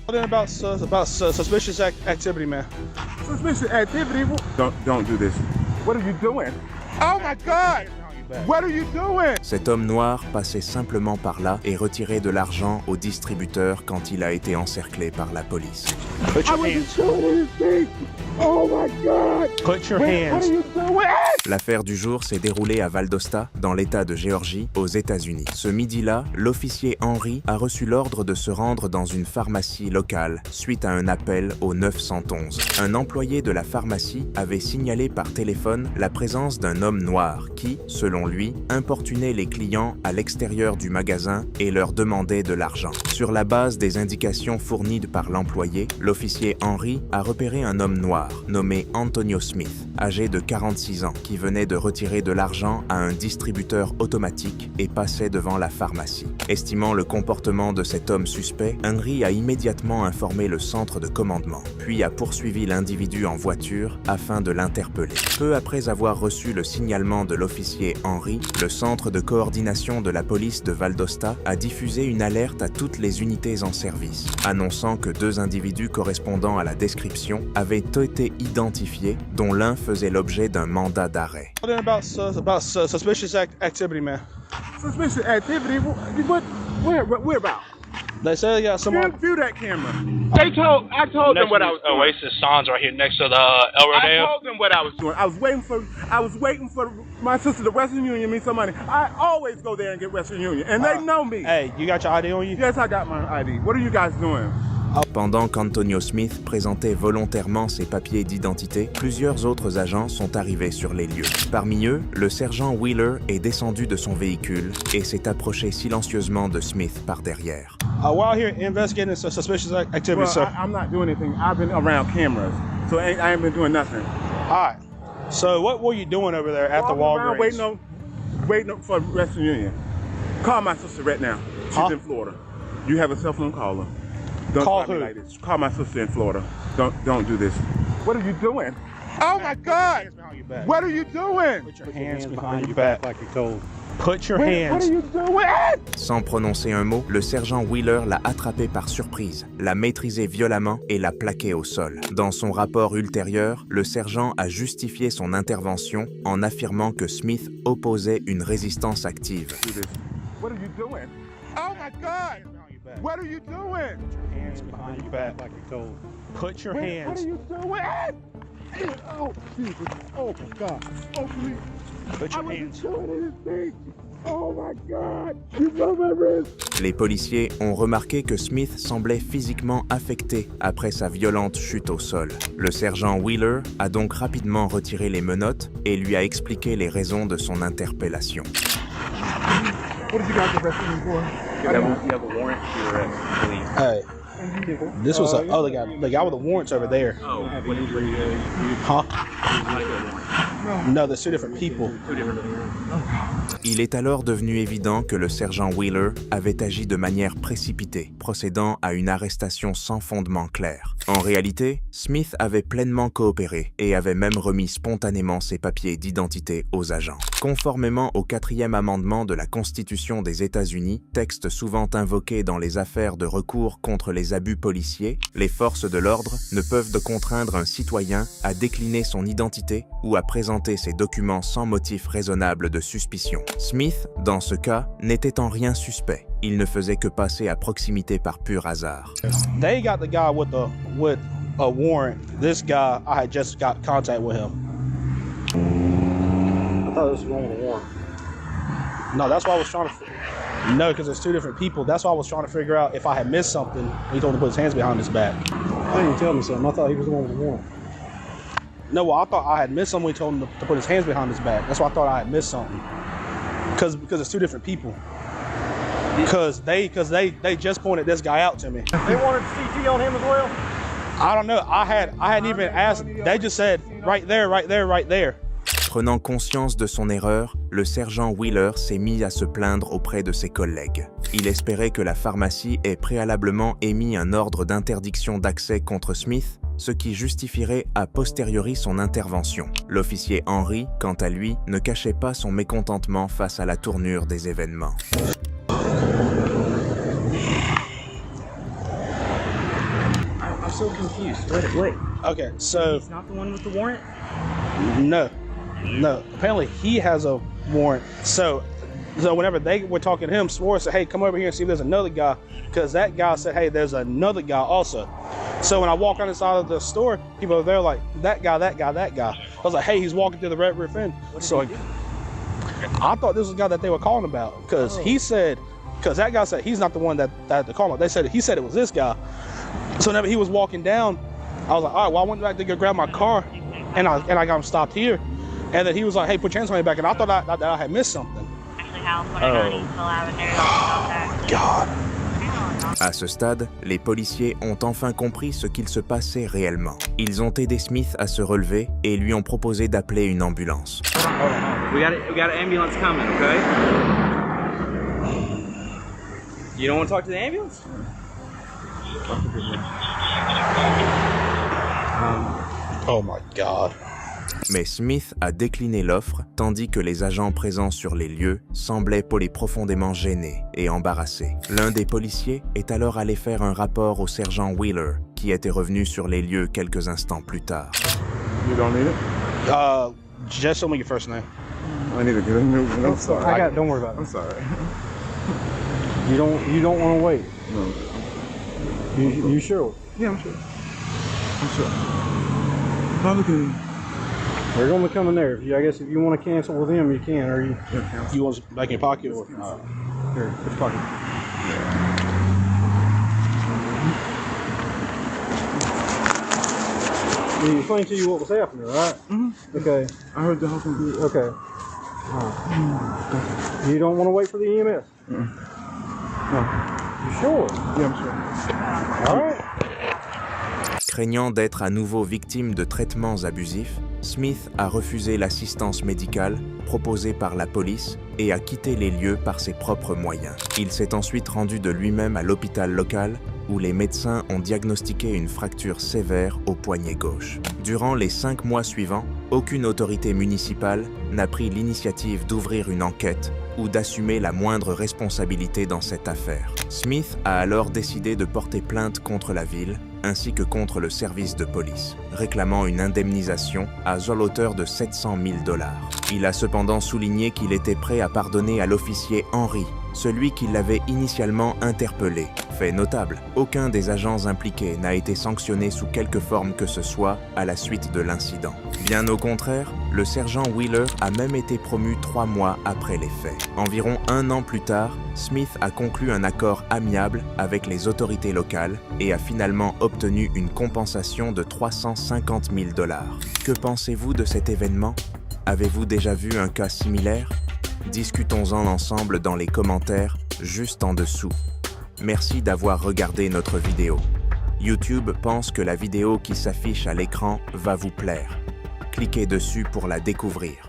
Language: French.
About suspicious activity, man. Suspicious activity? Don't do this. What are you doing? Oh my God! What are you doing? Cet homme noir passait simplement par là et retirait de l'argent au distributeur quand il a été encerclé par la police. Put your hands. Oh my God! Put your What hands. are you doing? L'affaire du jour s'est déroulée à Valdosta, dans l'État de Géorgie, aux États-Unis. Ce midi-là, l'officier Henry a reçu l'ordre de se rendre dans une pharmacie locale suite à un appel au 911. Un employé de la pharmacie avait signalé par téléphone la présence d'un homme noir qui, selon lui, importunait les clients à l'extérieur du magasin et leur demandait de l'argent. Sur la base des indications fournies par l'employé, l'officier Henry a repéré un homme noir nommé Antonio Smith, âgé de 46 ans, qui venait de retirer de l'argent à un distributeur automatique et passait devant la pharmacie. Estimant le comportement de cet homme suspect, Henry a immédiatement informé le centre de commandement, puis a poursuivi l'individu en voiture afin de l'interpeller. Peu après avoir reçu le signalement de l'officier Henry, le centre de coordination de la police de Valdosta a diffusé une alerte à toutes les unités en service, annonçant que 2 individus correspondant à la description avaient été identifiés, dont l'un faisait l'objet d'un mandat d'arrêt. About suspicious activity, man. Suspicious activity? What? Where about? They say they got someone. View that camera. I told them what I was doing. Oasis Son's right here next to the El I Rodeo. told them what I was doing. I was waiting for my sister, the Western Union, me some money. I always go there and get Western Union, and they know me. Hey, you got your ID on you? Yes, I got my ID. What are you guys doing? Pendant qu'Antonio Smith présentait volontairement ses papiers d'identité, plusieurs autres agents sont arrivés sur les lieux. Parmi eux, le sergent Wheeler est descendu de son véhicule et s'est approché silencieusement de Smith par derrière. We're out here investigating suspicious activity, Well, sir. I'm not doing anything. I've been around cameras, so I ain't been doing nothing. All right. So what were you doing over there at the Walking Walgreens? around waiting for Western Union. Call my sister right now. She's in Florida. You have a cell phone, call her. Don't Call try me who? like this. Call my sister in Florida. Don't do this. What are you doing? Oh my God! What are you doing? Put your hands behind your back. Like you told. Put your What hands. are you doing? Sans prononcer un mot, le sergent Wheeler l'a attrapé par surprise, l'a maîtrisé violemment et l'a plaqué au sol. Dans son rapport ultérieur, le sergent a justifié son intervention en affirmant que Smith opposait une résistance active. What are you doing? Oh my God! What are you doing? Hands behind your back. Like you told. Put your What hands. are you doing? Oh, Jesus. Oh, my God. Oh, please. Put I your wasn't hands. doing anything. Oh, my God. You broke my wrist. Les policiers ont remarqué que Smith semblait physiquement affecté après sa violente chute au sol. Le sergent Wheeler a donc rapidement retiré les menottes et lui a expliqué les raisons de son interpellation. What did you guys arrest me for? You have a warrant for your arrest, please. Hey, this was the other guy. The guy with the warrants over there. Oh, what did you Huh? No, there's 2 different people. Il est alors devenu évident que le sergent Wheeler avait agi de manière précipitée, procédant à une arrestation sans fondement clair. En réalité, Smith avait pleinement coopéré et avait même remis spontanément ses papiers d'identité aux agents. Conformément au 4e amendement de la Constitution des États-Unis, texte souvent invoqué dans les affaires de recours contre les abus policiers, les forces de l'ordre ne peuvent contraindre un citoyen à décliner son identité ou à présenter ses documents sans motif raisonnable de suspicion. Smith, dans ce cas, n'était en rien suspect. Il ne faisait que passer à proximité par pur hasard. They got the guy with a warrant. This guy, I had just got contact with him. I thought this was one with a warrant. No, that's why I was trying to. No, because there's 2 different people. That's why I was trying to figure out if I had missed something. He told him to put his hands behind his back. Why didn't you tell me something? I thought he was the one with the warrant. No, well, I thought I had missed something. He told him to put his hands behind his back. That's why I thought I had missed something. Because it's 2 different people. Because they just pointed this guy out to me. They wanted CT on him as well? I don't know. I hadn't even asked. They just said right there, right there, right there. Prenant conscience de son erreur, le sergent Wheeler s'est mis à se plaindre auprès de ses collègues. Il espérait que la pharmacie ait préalablement émis un ordre d'interdiction d'accès contre Smith, ce qui justifierait a posteriori son intervention. L'officier Henry, quant à lui, ne cachait pas son mécontentement face à la tournure des événements. so confused. What? Okay, so He's not the one with the warrant? no. Apparently he has a warrant. So whenever they were talking to him, Swartz said, "Hey, come over here and see if there's another guy," because that guy said, "Hey, there's another guy also." So when I walk on the side of the store, people are there like, that guy. I was like, "Hey, he's walking through the red roof in." So I thought this was the guy that they were calling about, because he said, because that guy said he's not the one that had to call him. He said it was this guy. So whenever he was walking down, I was like, all right, well, I went back to go grab my car, and I got him stopped here. And then he was like, "Hey, put your hands on me back," and I thought that I had missed something. God. À ce stade, les policiers ont enfin compris ce qu'il se passait réellement. Ils ont aidé Smith à se relever et lui ont proposé d'appeler une ambulance. We got an ambulance coming, okay? You don't want to talk to the ambulance? Oh my God. Mais Smith a décliné l'offre, tandis que les agents présents sur les lieux semblaient profondément gênés et embarrassés. L'un des policiers est alors allé faire un rapport au sergent Wheeler, qui était revenu sur les lieux quelques instants plus tard. You don't need it? Just show me your first name. I need to get a new one. I'm sorry. I got it. Don't worry about I'm it. sorry. You don't want to wait. No. You sure? Yeah, I'm sure. I'm looking. They're going to come in there. I guess if you want to cancel with them, you can, or you. You want it back in your pocket? Or, Here, put your pocket. He explained to you what was happening, right? Mm-hmm. Okay. I heard the whole thing. Okay. Right. You don't want to wait for the EMS? No. You sure? Yeah, I'm sure. All right. Craignant d'être à nouveau victime de traitements abusifs, Smith a refusé l'assistance médicale proposée par la police et a quitté les lieux par ses propres moyens. Il s'est ensuite rendu de lui-même à l'hôpital local où les médecins ont diagnostiqué une fracture sévère au poignet gauche. Durant les 5 mois suivants, aucune autorité municipale n'a pris l'initiative d'ouvrir une enquête ou d'assumer la moindre responsabilité dans cette affaire. Smith a alors décidé de porter plainte contre la ville ainsi que contre le service de police, réclamant une indemnisation à hauteur de 700 000 $. Il a cependant souligné qu'il était prêt à pardonner à l'officier Henry, celui qui l'avait initialement interpellé. Fait notable, aucun des agents impliqués n'a été sanctionné sous quelque forme que ce soit à la suite de l'incident. Bien au contraire, le sergent Wheeler a même été promu 3 mois après les faits. Environ 1 an plus tard, Smith a conclu un accord amiable avec les autorités locales et a finalement obtenu une compensation de 350 000 $. Que pensez-vous de cet événement? Avez-vous déjà vu un cas similaire? Discutons-en ensemble dans les commentaires, juste en dessous. Merci d'avoir regardé notre vidéo. YouTube pense que la vidéo qui s'affiche à l'écran va vous plaire. Cliquez dessus pour la découvrir.